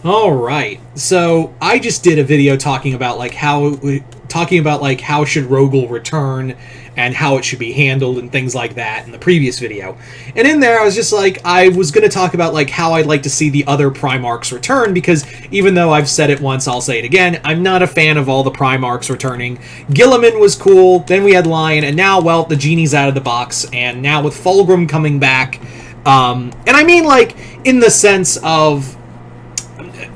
All right. So I just did a video talking about how should Rogel return and how it should be handled and things like that in the previous video. And in there I was just I was going to talk about how I'd like to see the other Primarchs return, because even though I've said it once, I'll say it again, I'm not a fan of all the Primarchs returning. Guilliman was cool, then we had Lion, and now, well, the genie's out of the box, and now with Fulgrim coming back, and I mean in the sense of,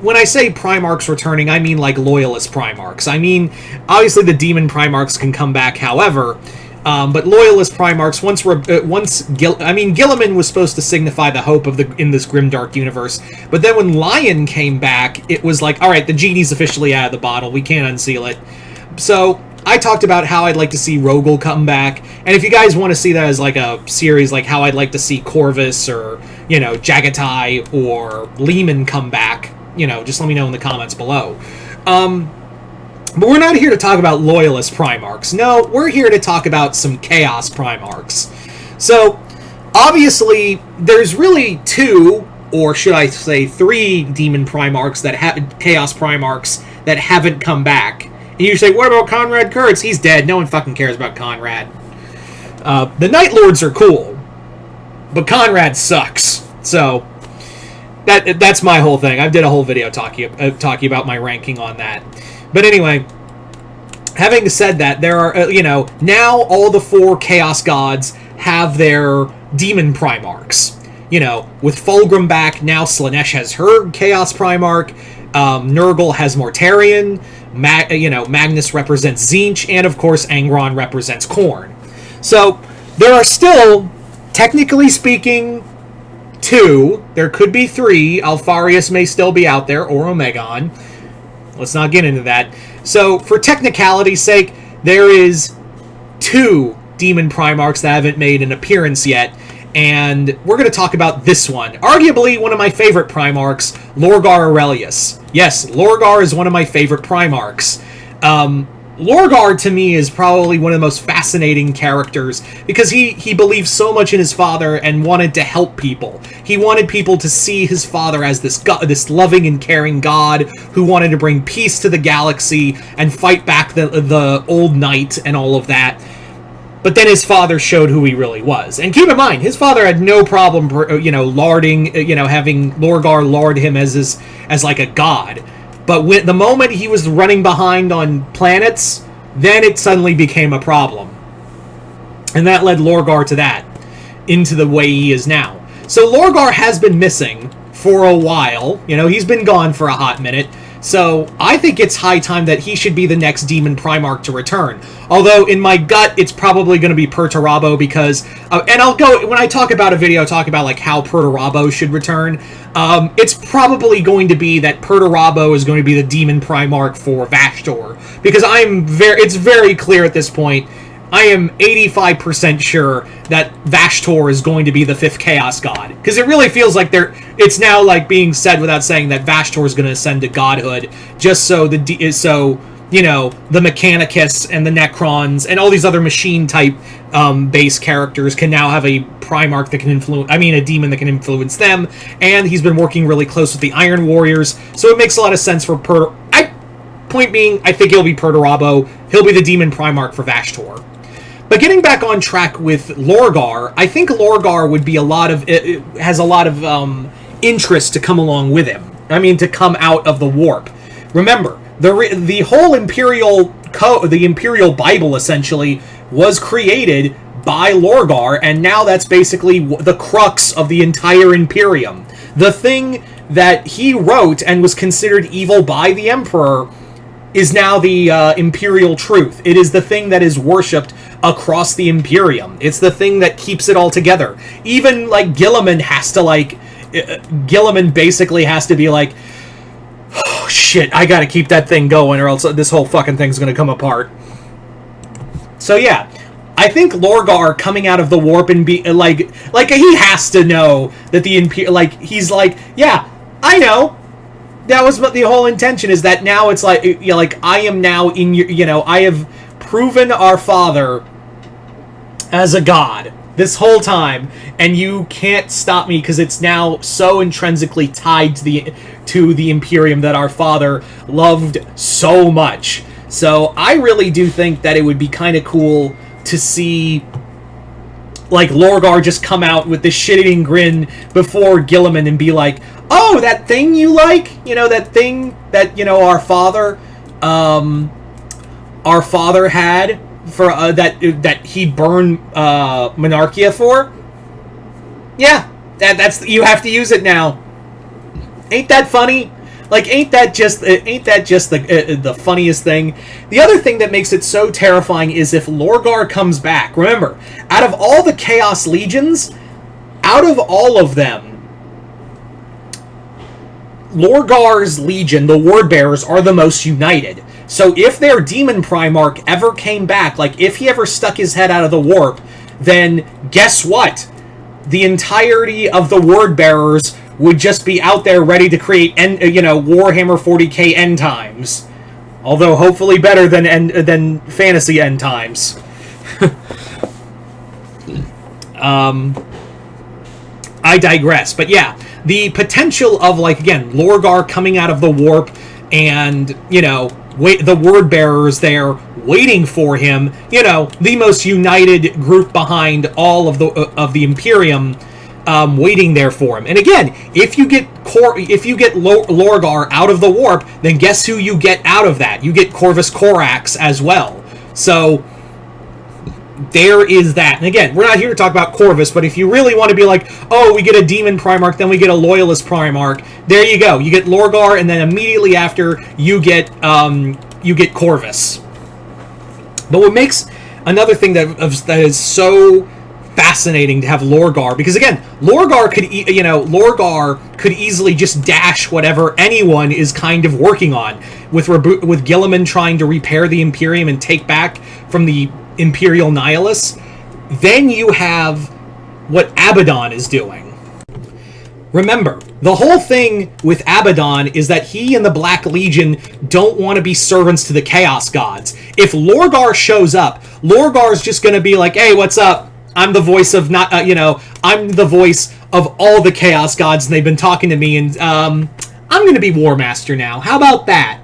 when I say Primarchs returning, I mean Loyalist Primarchs. I mean, obviously the Demon Primarchs can come back, however, but Loyalist Primarchs, Guilliman was supposed to signify the hope of in this grimdark universe, but then when Lion came back, it was alright, the genie's officially out of the bottle, we can't unseal it. So I talked about how I'd like to see Rogel come back, and if you guys want to see that as a series, how I'd like to see Corvus or, Jagatai or Lehman come back, just let me know in the comments below. But we're not here to talk about Loyalist Primarchs. No, we're here to talk about some Chaos Primarchs. So, obviously, there's really two, or should I say 3 Demon Primarchs Chaos Primarchs that haven't come back. And you say, what about Conrad Kurtz? He's dead. No one fucking cares about Conrad. The Night Lords are cool, but Conrad sucks. So that's my whole thing. I did a whole video talking about my ranking on that. But anyway, having said that, there are now all the 4 Chaos Gods have their Demon Primarchs. With Fulgrim back, now Slaanesh has her Chaos Primarch. Nurgle has Mortarion. Magnus represents Tzeentch, and of course Angron represents Khorne. So there are still, technically speaking, 2. There could be 3. Alfarius may still be out there, or Omegon. Let's not get into that. So, for technicality's sake, there is 2 Demon Primarchs that haven't made an appearance yet, and we're going to talk about this one. Arguably one of my favorite Primarchs, Lorgar Aurelius. Yes, Lorgar is one of my favorite Primarchs. Lorgar, to me, is probably one of the most fascinating characters, because he believed so much in his father and wanted to help people. He wanted people to see his father as this loving and caring god who wanted to bring peace to the galaxy and fight back the old knight and all of that. But then his father showed who he really was. And keep in mind, his father had no problem, larding, having Lorgar lard him as a god. But the moment he was running behind on planets, then it suddenly became a problem. And that led Lorgar to that, into the way he is now. So Lorgar has been missing for a while. He's been gone for a hot minute. So I think it's high time that he should be the next Demon Primarch to return. Although, in my gut, it's probably going to be Perturabo, because... and I'll go... When I talk about a video, talk about, how Perturabo should return. It's probably going to be that Perturabo is going to be the Demon Primarch for Vashtor. Because it's very clear at this point, I am 85% sure that Vashtor is going to be the 5th Chaos God. Because it really feels like it's now being said without saying that Vashtor is going to ascend to godhood, just so the Mechanicus and the Necrons and all these other machine type base characters can now have a Primarch that can a demon that can influence them, and he's been working really close with the Iron Warriors, so it makes a lot of sense for point being, I think he'll be Perturabo. He'll be the Demon Primarch for Vashtor. But getting back on track with Lorgar, I think Lorgar would be has a lot of interest to come along with him. To come out of the warp. Remember, the whole the Imperial Bible, essentially, was created by Lorgar, and now that's basically the crux of the entire Imperium. The thing that he wrote and was considered evil by the Emperor is now the Imperial truth. It is the thing that is worshipped across the Imperium. It's the thing that keeps it all together. Even, Guilliman has to, Guilliman basically has to be oh, shit, I gotta keep that thing going, or else this whole fucking thing's gonna come apart. So, yeah. I think Lorgar coming out of the warp and be, he has to know that the he's yeah, I know. That was what the whole intention is, that now it's I am now in your, I have proven our father as a god. this whole time, and you can't stop me because it's now so intrinsically tied to the Imperium that our father loved so much. So I really do think that it would be kind of cool to see, like, Lorgar just come out with this shit-eating grin before Guilliman and be like, oh, that thing you like? You know, that thing that, you know, our father had for, that he burned, Monarchia for? Yeah, that's, you have to use it now. Ain't that funny? Like, ain't that just the funniest thing? The other thing that makes it so terrifying is if Lorgar comes back. Remember, out of all the Chaos Legions, out of all of them, Lorgar's Legion, the Wordbearers, are the most united. So if their Demon Primarch ever came back, like if he ever stuck his head out of the warp, then guess what? The entirety of the Wordbearers would just be out there ready to create, Warhammer 40k end times. Although hopefully better than fantasy end times. I digress. But yeah, the potential of, like, again, Lorgar coming out of the warp and, you know, the Wordbearers there waiting for him, you know, the most united group behind all of the Imperium, waiting there for him. And again, if you get Lorgar out of the warp, then guess who you get out of that? You get Corvus Corax as well. So there is that. And again, we're not here to talk about Corvus, but if you really want to be like, oh, we get a Demon Primarch, then we get a Loyalist Primarch, there you go. You get Lorgar, and then immediately after, you get Corvus. But what makes another thing that is so fascinating to have Lorgar, because again, Lorgar could easily just dash whatever anyone is kind of working on, with Guilliman trying to repair the Imperium and take back from the Imperial Nihilists. Then you have what Abaddon is doing. Remember, the whole thing with Abaddon is that he and the Black Legion don't want to be servants to the Chaos Gods. If Lorgar shows up, Lorgar's just going to be like, hey, what's up? I'm the voice of I'm the voice of all the Chaos Gods, and they've been talking to me, and I'm going to be War Master now. How about that?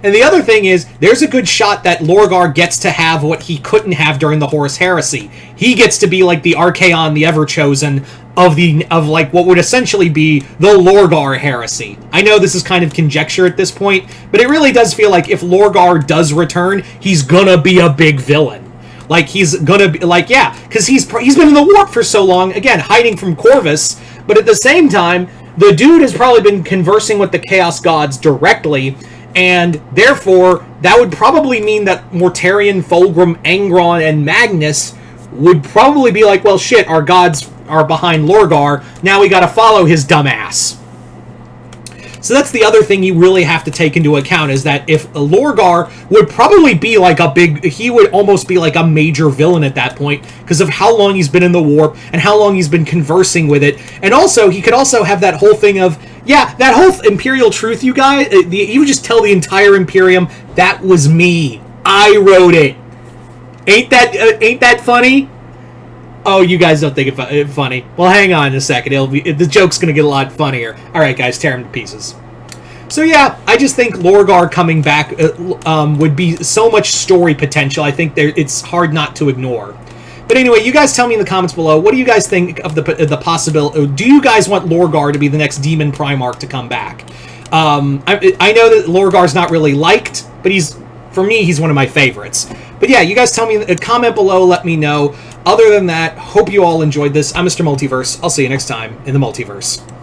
And the other thing is, there's a good shot that Lorgar gets to have what he couldn't have during the Horus Heresy. He gets to be like the Archaon, the Everchosen of like what would essentially be the Lorgar Heresy. I know this is kind of conjecture at this point, but it really does feel like if Lorgar does return, he's gonna be a big villain. Like, he's gonna be, like, yeah, because he's been in the warp for so long, again, hiding from Corvus, but at the same time, the dude has probably been conversing with the Chaos Gods directly, and therefore, that would probably mean that Mortarion, Fulgrim, Angron, and Magnus would probably be like, well, shit, our gods are behind Lorgar, now we gotta follow his dumbass. So that's the other thing you really have to take into account, is that if Lorgar would probably be like he would almost be like a major villain at that point, because of how long he's been in the warp, and how long he's been conversing with it. And also, he could also have that whole thing of, yeah, that whole Imperial truth, you guys, you would just tell the entire Imperium, that was me. I wrote it. Ain't that funny? Oh, you guys don't think it's funny. Well, hang on a second. The joke's going to get a lot funnier. All right, guys, tear him to pieces. So, yeah, I just think Lorgar coming back would be so much story potential. I think it's hard not to ignore. But anyway, you guys tell me in the comments below, what do you guys think of the possibility? Do you guys want Lorgar to be the next Demon Primarch to come back? I know that Lorgar's not really liked, but for me, he's one of my favorites. But yeah, you guys tell me, comment below, let me know. Other than that, hope you all enjoyed this. I'm Mr. Multiverse. I'll see you next time in the Multiverse.